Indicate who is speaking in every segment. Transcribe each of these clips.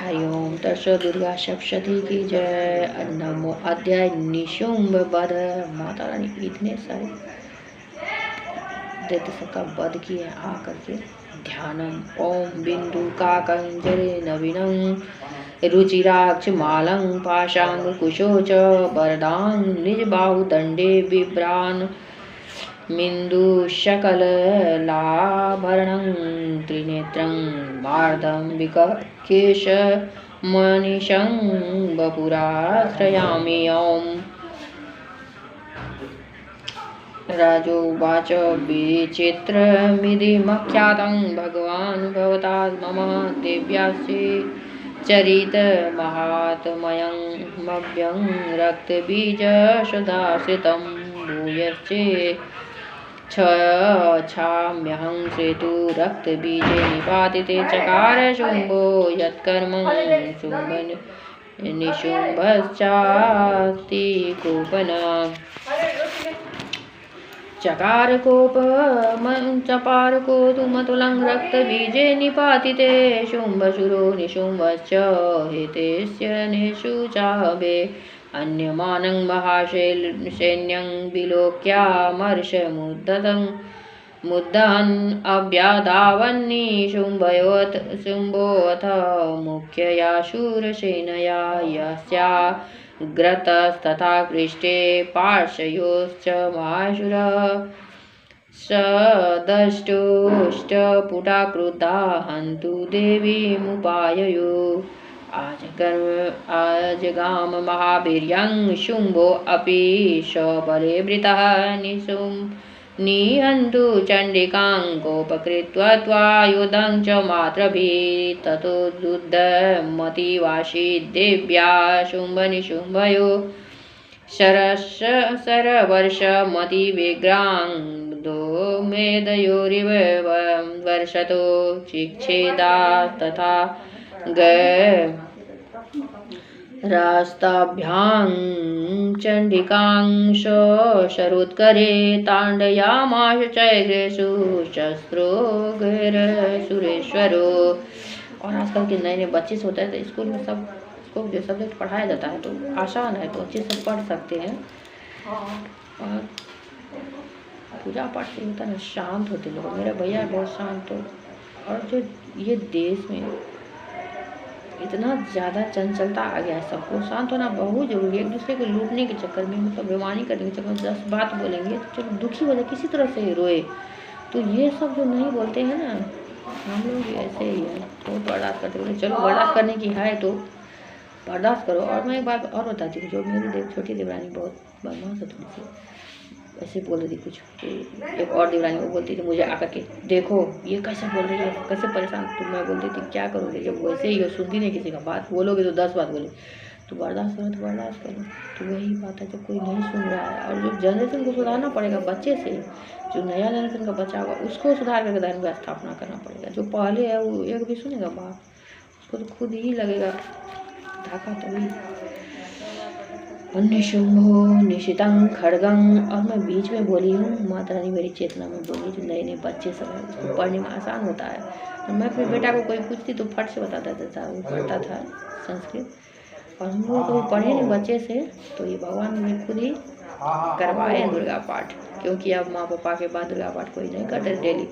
Speaker 1: हरि ओम तत्सो दुर्गा सप्तशती की जय। नमो अध्याय निशुंभ वध। माता रानी इतने सारे दैत्य सबका वध किए आकर के। ध्यानम ओम बिंदु काकंजरे नवीनं रुचिराक्ष मालं पाशांग कुशोच वरदांग निज बाहु दंडे बिभ्रान मिन्दु शकललाभरणं त्रिनेत्रं मार्दं विकेश मनिशं वपुराश्रयामि ॐ। राजोवाच विचित्रमिदमख्यातं भगवान् भवता मम दिव्यास्ये चरितमाहात्म्यं मव्यं रक्तबीजसुधाश्रितं भूयश्चे छाम्यहं श्रेतु रक्तबीजे निपातिते चकार शुम्भो यत्कर्मं शुम्भ निशुम्भश्चास्ति कोपन चकार कोपमञ्चपारको तु मतुलं रक्तबीजे निपातिते शुम्भशुरो निशुम्भश्च हेतेस्य निशुचाभे अन्यमानं महासैन्यं विलोक्यामर्षमुद्धतं मुद्धन् अभ्याधावन्निशुम्भयोऽथ शुम्भोऽथ मुख्यया शूरसेनया यस्या ग्रतस्तथा पृष्ठे पार्श्वयोश्च माशुरः सदष्टुष्टपुटा क्रुद्धा हन्तु देवीमुपाययो आजगाम महावीर्यं शुम्भो अपि सबले वृतः निहन्तु चण्डिकां कोपकृत्वा त्वायुधं च मातृभिः ततो दुद्धमतिवासी देव्या शुम्भनिशुम्भयो सरवर्षमतिविग्राङ्गो मेदयोरिव वर्षतो चिक्षेदा तथा रास्ताभ्यां चण्डिकां शरोत्करे ताण्डयामाश चैलेषु शस्त्रो सुरेश्वरो। और आजकल के नए नए बच्चे से होता है तो स्कूल में सब को जो सब्जेक्ट पढ़ाया जाता है तो आसान है, तो अच्छे से पढ़ सकते हैं। और पूजा पाठ से होता है ना, शांत होते लोग। मेरा भैया बहुत शांत हो। और जो ये देश में इतना ज़्यादा चंचलता आ गया है, सबको शांत होना बहुत ज़रूरी है। एक दूसरे को लूटने के चक्कर में, मतलब बेईमानी करने के चक्कर में 10 बात बोलेंगे तो चलो दुखी हो जाए, किसी तरह से रोए। तो ये सब जो नहीं बोलते हैं ना, हम लोग ऐसे ही है, तो बर्दाश्त करते बोले चलो बर्दाश्त करने की है तो बर्दाश्त करो। और मैं एक बात और बताती हूँ, जो मेरी छोटी देवरानी बहुत बदमाश है थोड़ी सी, ऐसे बोल रही थी कुछ। एक और देवरानी वो बोलती थी मुझे आकर के, देखो ये कैसे बोल रही है, कैसे परेशान। तो मैं बोलती थी क्या करोगे, जब वैसे ही हो, सुनती नहीं किसी का बात, बोलोगे तो 10 बात बोले। तो बर्दाश्त करो तो बर्दाश्त करो। तो वही बात है, जब कोई नहीं सुन रहा है। और जो जनरेशन को सुधारना पड़ेगा बच्चे से, जो नया जनरेशन का बच्चा होगा उसको सुधार करके धर्म का स्थापना करना पड़ेगा। जो पहले है वो एक भी सुनेगा बात, उसको तो खुद ही लगेगा धाका। तभी निशुम्भो निशितं खड्गं। और मैं बीच में बोली हूँ, माता रानी मेरी चेतना में बोली, जो नए नए बच्चे सब है उसको पढ़ने में आसान होता है। तो मैं अपने बेटा को कोई पूछती तो फट से बता देता था, वो पढ़ता था संस्कृत। और हम लोग तो पढ़े नहीं बच्चे से, तो ये भगवान ने खुद ही करवाए दुर्गा पाठ, क्योंकि अब माँ पापा के बाद दुर्गा पाठ कोई नहीं करते डेली।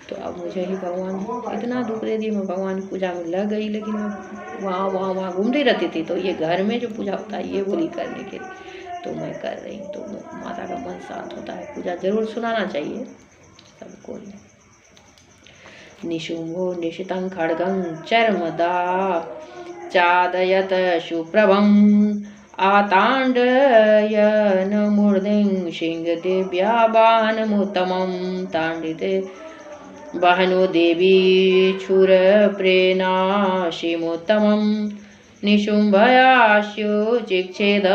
Speaker 1: तो अब मुझे ही भगवान इतना दुख दे दिया। मैं भगवान की पूजा में लग गई, लेकिन मैं वहाँ घूमती रहती थी। तो ये घर में जो पूजा होता है ये बोली करने के लिए, तो मैं कर रही हूँ। तो माता का मन शांत होता है। पूजा जरूर सुनाना चाहिए सबको। निशुम्भो निशितं खड्गं चर्मदा चादयत सुप्रभम् आताण्डयन मूर्धिं सिंहदिव्याबाणमुत्तमं ताण्डिते वहनो देवी क्षुरप्रेणाशिमुत्तमं निशुम्भयास्यो चिक्षेद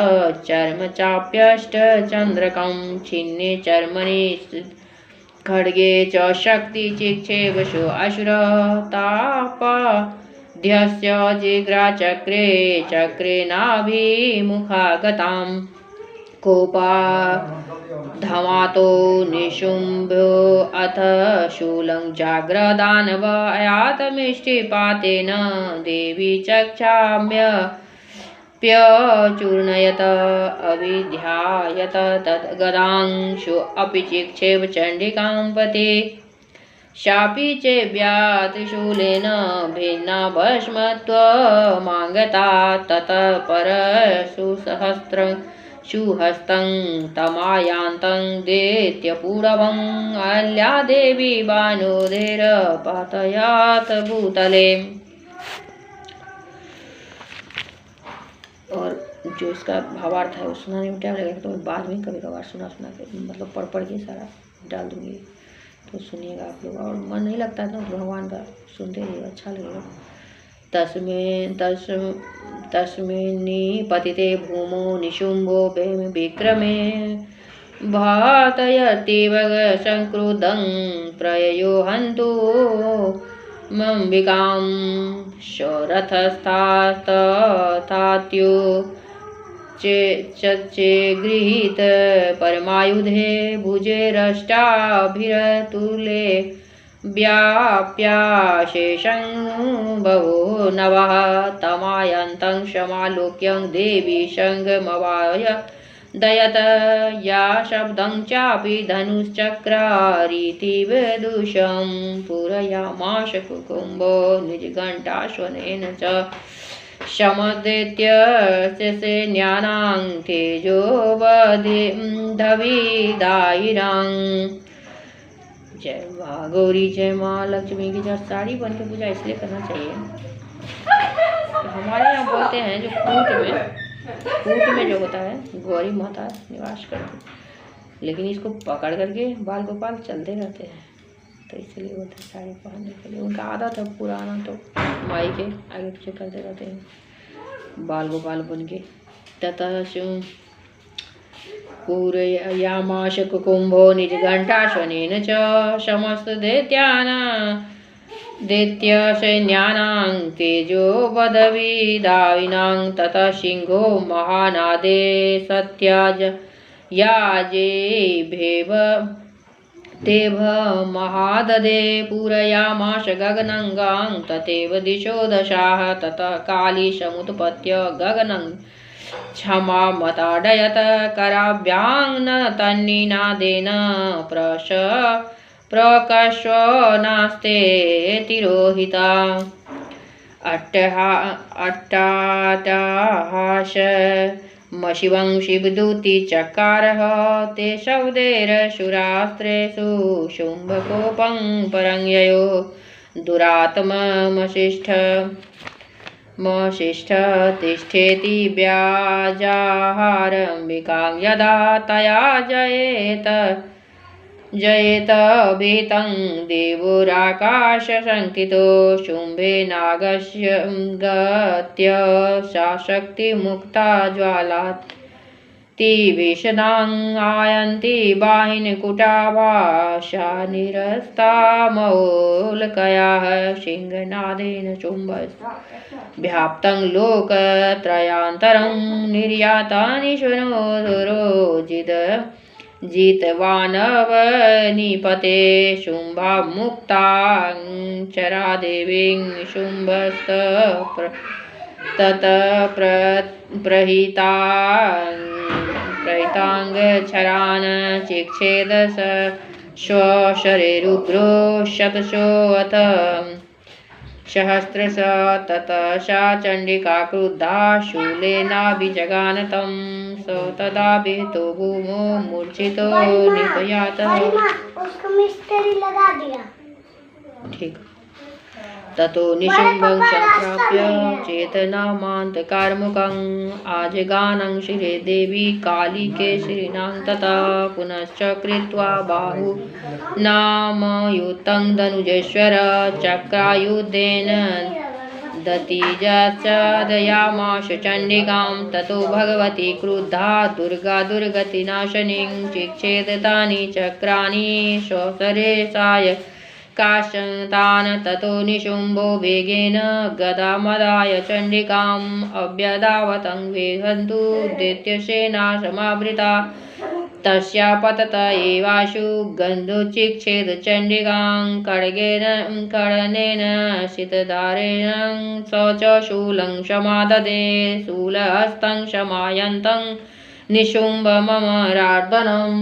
Speaker 1: चर्म चाप्यष्टचन्द्रकं छिन्ने चर्मणि खड्गे च शक्ति चिक्षेवशो असुर तापध्यस्य जिघ्राचक्रे चक्रे नाभिमुखागताम् कोपा धमातो निशुम्भो अथ शूलं जाग्रदानव आयातमिष्टिपातेन देवी चक्षाम्यप्यचूर्णयत अविध्यायत तद्गदांशु अपि चिक्षेप चण्डिकां पते शापि चेव्या त्रिशूलेन भिन्ना भस्मत्वमागता ततः परशुसहस्रं सुहस्तं तमायान्तं दैत्यपूरवं अल्या देवी बाणोदेर पातयात भूतले। और जो इसका भावार्थ है वो सुनाने में टाइम लगेगा, तो मैं बाद में कभी कभार सुना के मतलब पढ़ के सारा डाल दूँगी, तो सुनिएगा आप लोग। और मन नहीं लगता है तो भगवान का सुनते रहिए, अच्छा लगेगा। तस्मिन् पतिते भूमो निशुम्भो विक्रमे भातयतीव संक्रुद्धं प्रययो हन्तु मम्बिकां शरथस्थास्तात्यो चे गृहीत परमायुधे भुजेरष्टाभिरतुले व्याप्याशेषं बहु नवः तमायन्तं समालोक्यं देवी संगमवाय दयत या शब्दं चापि धनुश्चक्रारीति विदुषं पूरयामाश कुकुम्भो निजघण्टाश्वनेन च शमदैत्यस्य सैन्यानां तेजोवधिदायिरां। जय माँ गौरी, जय माँ लक्ष्मी की जब साड़ी बन के पूजा इसलिए करना चाहिए। हमारे यहाँ बोलते हैं जो कूट में जो होता है गौरी माता निवास करती, लेकिन इसको पकड़ करके बाल गोपाल चलते रहते हैं, तो इसलिए बोलते हैं साड़ी पहनने के लिए। उनका आदत है पुराना, तो माई के आगे पीछे करते रहते हैं बाल गोपाल बन के। ततः पूरयामाश कुकुम्भो निजघण्टाश्वनेन च समस्त दैत्यसैन्यानां तेजोवधविदायिनां ततः सिंहो महानादे सत्याज याजेभेव तेभ महाददे पूरयामाश गगनंगां तथैव दिशो दशाः ततः काली समुत्पत्य गगनं क्षमामताडयत कराभ्यां न तन्निनादेन प्रकर्षनास्ते तिरोहिता अट्टाहास मशिवं शिवदूति चकारः ते शब्दैरसुरास्त्रेषु शुम्भकोपं परं ययो दुरात्ममशिष्ठ तिष्ठेति व्याजाहारम्बिकां यदा तया जयेत भीतं देवोराकाशशङ्कितो शुम्भेनागस्य गत्य सा शक्तिमुक्ता ज्वालातिभीषणां आयन्ति बाहिनीकुटाभाषा निरस्तामौल्कयाः सिंहनादेन शुम्भव्याप्तं लोकत्रयान्तरं निर्यातानि शृणोदरो जितवानवनिपते शुम्भामुक्तां चरा देवीं प्रहिताङ्गच्छरान् चिक्षेद स्वशरेरुग्रो शतशोऽथ सहस्रश ततः सा चण्डिका क्रुद्धा शूलेनाभिजगान तं स तदा विहितो भूमौ मूर्छितो निपयात। ठीक। ततो निशुम्भं संप्राप्य चेतनामान्तकारमुखं आजगानं शिरे देवी काली केसरिणां तथा पुनश्च कृत्वा बाहु नामयुतं धनुजेश्वर चक्रायुधेन दतिजश्चदयामाश चण्डिकां ततो भगवती क्रुद्धा दुर्गा दुर्गतिनाशनीं चिक्षेद तानि चक्राणि स्वसरेशाय काशन्तान् ततो निशुम्भो वेगेन गदामदाय चण्डिकाम् अभ्यधावतं वेगन्तु दैत्यसेना समावृता तस्या पतत एवाशु गन्धुचिक्षेद चण्डिकां खड्गेन शीतधारेण स च शूलं समाददे शूलहस्तं समायन्तं निशुम्भममरार्दनम्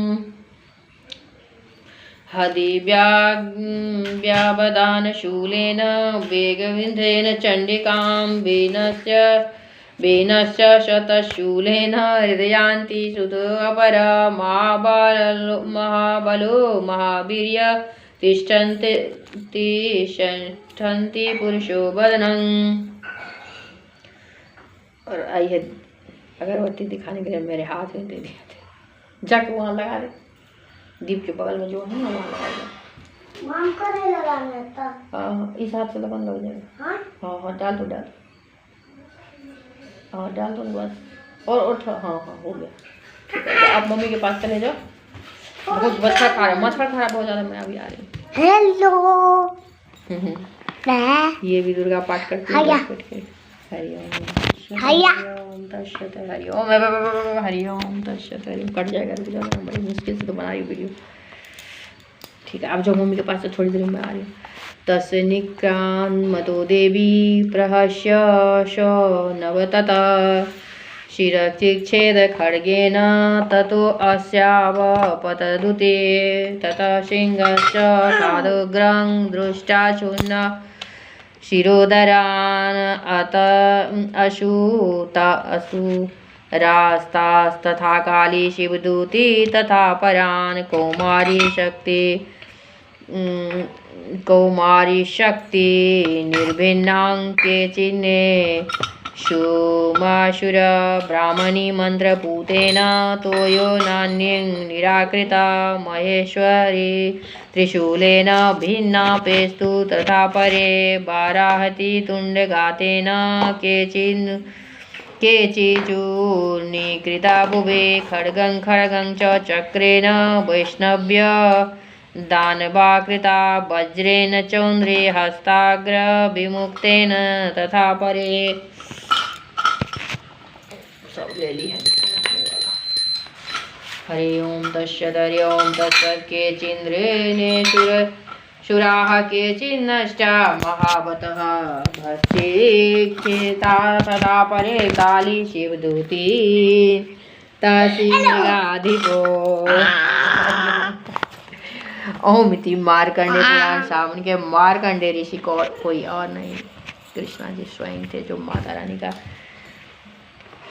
Speaker 1: हदिव्यावदानशूलेन वेगविन्धेन चण्डिकां वेनस्य शतशूलेन हृदयान्ति सुतोऽपर महाबलो महावीर्य तिष्ठन्ति पुरुषो वदनम्। और आइए अगरबत्ती दिखाने के लिए मेरे हाथ में दे दिए थे, जाके वहाँ लगा दे, दीप के बगल में जो है ना वहाँ लगा दे। हाँ इस हाथ से लगन लग जाएगा। हाँ हाँ डाल दो डाल, हाँ डाल दो बस, और हाँ हाँ हो गया ठीक है। तो आप मम्मी के पास चले जाओ, बहुत मच्छर खा रहा है, मच्छर खा रहा बहुत ज़्यादा। मैं अभी आ रही हूँ।
Speaker 2: हेलो
Speaker 1: ये भी दुर्गा पाठ करती है बैठ के। हरिओम तस्सत् हरिओम तस्सत् हरिओम। कट जाएगा, रुक जाओ, बड़ी मुश्किल से तो बना रही हूँ वीडियो। ठीक है आप जाओ मम्मी के पास से, थोड़ी देर में आ रही हूँ। तस्य निक्रान्मतो देवी प्रहस्य नवतत शिरचिच्छेद खड्गेन ततो अस्यावपतदुते ततः सिंहश्च साधुग्रं दृष्टा चूर्ण शिरोदरान् असुरास्तास्तथा काली शिवदूती तथा परान् कौमारी शक्ति निर्भिन्नां केचिन्ने शुमाशुर ब्राह्मणी मंत्रपूतेन तोयो नान्यं निराकृता महेश्वरी त्रिशूलेन भिन्ना पेस्तु तथा परे बाराहति तुण्डघातेन केचिचूर्णीकृता भुवे खड्गं च चक्रेण वैष्णव्य दानवाकृता वज्रेण चौन्द्रे हस्ताग्र विमुक्तेन तथा परे। सब ले ली है। हरि ओम तस्सत् हरि ओम तस्सत् केचिन्द्रेणे शुराः केचिन्नष्टा महावतः भस्त्रीक्षिता तथा परे काली शिवदूती तसी मृगाधिपो ओम इति मार्कंडे पुराण सावन के मार्कंडे ऋषि को कोई और नहीं, कृष्णा जी स्वयं थे जो माता रानी का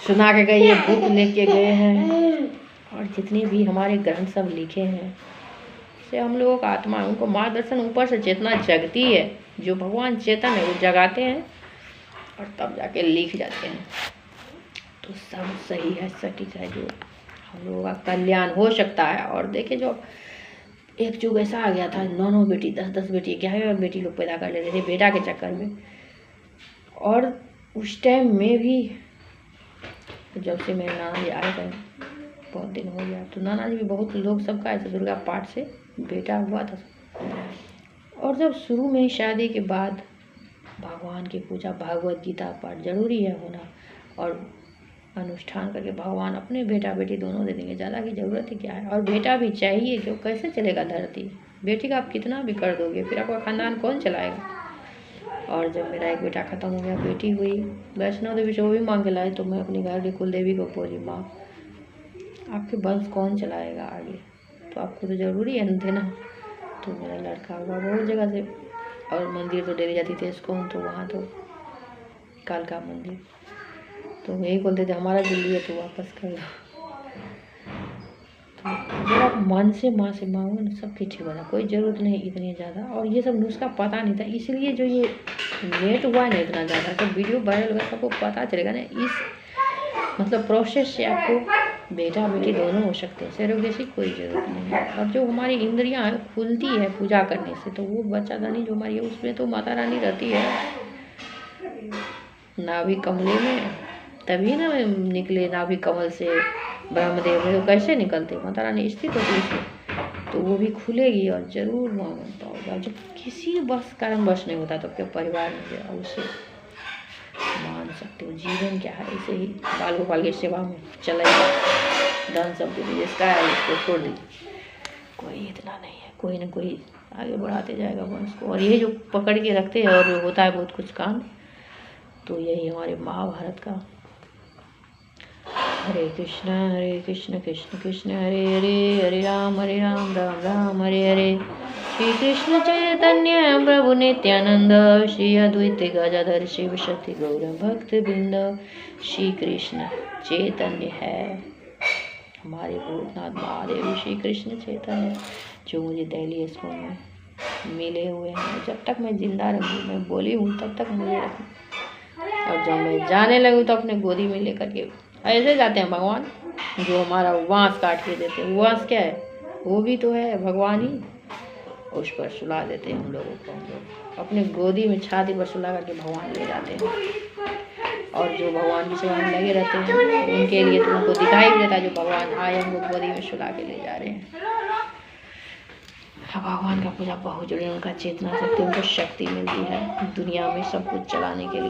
Speaker 1: सुना के गए, ये बुक लेके गए हैं। और जितने भी हमारे ग्रंथ सब लिखे हैं से हम लोगों का आत्मा है, उनको मार्गदर्शन ऊपर से चेतना जगती है, जो भगवान चेतन है वो जगाते हैं और तब जाके लिख जाते हैं। तो सब सही है, सटीक है, जो हम लोगों का कल्याण हो सकता है। और देखिए जो एक युग ऐसा आ गया था, 9 बेटी 10 बेटी 11 बेटी लोग पैदा कर लेते थे बेटा के चक्कर में। और उस टाइम में भी जब से मेरे नाना जी आए थे, बहुत दिन हो गया, तो नाना जी भी बहुत लोग सबका ऐसे दुर्गा पाठ से बेटा हुआ था। और जब शुरू में शादी के बाद भगवान की पूजा, भागवत गीता पाठ जरूरी है होना, और अनुष्ठान करके भगवान अपने बेटा बेटी दोनों दे देंगे, ज़्यादा की ज़रूरत ही क्या है। और बेटा भी चाहिए, क्यों कैसे चलेगा धरती, बेटी का आप कितना भी कर दोगे फिर आपका खानदान कौन चलाएगा। और जब मेरा एक बेटा ख़त्म हो गया, बेटी हुई वैष्णो देवी से, वो भी मांग के लाए, तो मैं अपनी घर की कुल देवी को बोली, माँ आपके वंश कौन चलाएगा आगे, तो आपको तो ज़रूरी है न देना। तो मेरा लड़का हुआ बहुत जगह से, और मंदिर तो डेली जाती थी इसको, तो वहाँ तो कालका मंदिर, तो यही बोलते थे हमारा जो लिए तो वापस कर दो। तो जब आप मन से माँ से मांगो ना, सब ठीक बना, कोई ज़रूरत नहीं इतनी ज़्यादा। और ये सब नुस्खा पता नहीं था, इसलिए जो ये नेट हुआ ना इतना ज़्यादा, तो वीडियो वायरल होगा, सबको पता चलेगा ना। इस मतलब प्रोसेस से आपको बेटा बेटी दोनों हो सकते हैं, सरोगेसी की कोई ज़रूरत नहीं है। और जो हमारी इंद्रियां खुलती है पूजा करने से, तो वो बच्चादानी जो हमारी है उसमें तो माता रानी रहती है। नाभि कमले में तभी ना निकले, नाभि कमल से ब्रह्मदेव में तो कैसे निकलते, माता रानी स्थित होती है, तो वो भी खुलेगी। और ज़रूर मांगो पाओ। और जब किसी बस कारणवश नहीं होता तो अपने परिवार में जो उसे मान सकते हो। जीवन क्या है, ऐसे ही बाल गोपाल की सेवा में चलेगा, धन सब जिसका है उसको छोड़ दीजिए, कोई इतना नहीं है, कोई ना कोई आगे बढ़ाते जाएगा वंश को। और ये जो पकड़ के रखते हैं और होता है बहुत कुछ कांड, तो यही हमारे महाभारत का। हरे कृष्ण कृष्ण कृष्ण हरे हरे, हरे राम राम राम हरे हरे। श्री कृष्ण चैतन्य प्रभु नित्यानंद, श्री अद्वैत गदाधर शिव शक्ति गौर भक्त वृंद। श्री कृष्ण चैतन्य है हमारे भूतनाथ महादेव, श्री कृष्ण चैतन्य जो मुझे दिल्ली स्कूल में मिले हुए हैं। जब तक मैं जिंदा रहूँ, मैं बोली हूँ तब तक मुझे रखूँ, और जब मैं जाने लगूँ तो अपने गोदी में लेकर के ऐसे जाते हैं भगवान, जो हमारा वांस काट के देते हैं। वांस क्या है, वो भी तो है भगवान ही, उस पर सुला देते हैं हम लोगों को। हम लोग अपने गोदी में छाती पर सुला करके भगवान ले जाते हैं, और जो भगवान की सेवा में लगे रहते हैं उनके लिए तो उनको दिखाई भी देता है, जो भगवान आए हमको गोदी में सुला के ले जा रहे हैं। भगवान का पूजा बहुत जरूरी है, उनका चेतना शक्ति, उनको शक्ति मिलती है दुनिया में सब कुछ चलाने के लिए।